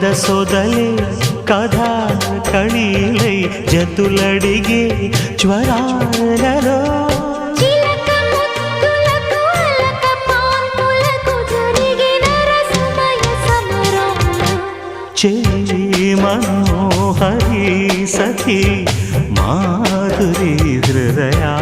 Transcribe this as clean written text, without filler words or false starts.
కలద సొదలే కథా కళీలై జతులడిగే జ్వరాలలో చెలి మనోహరి సఖి మాధురి హృదయా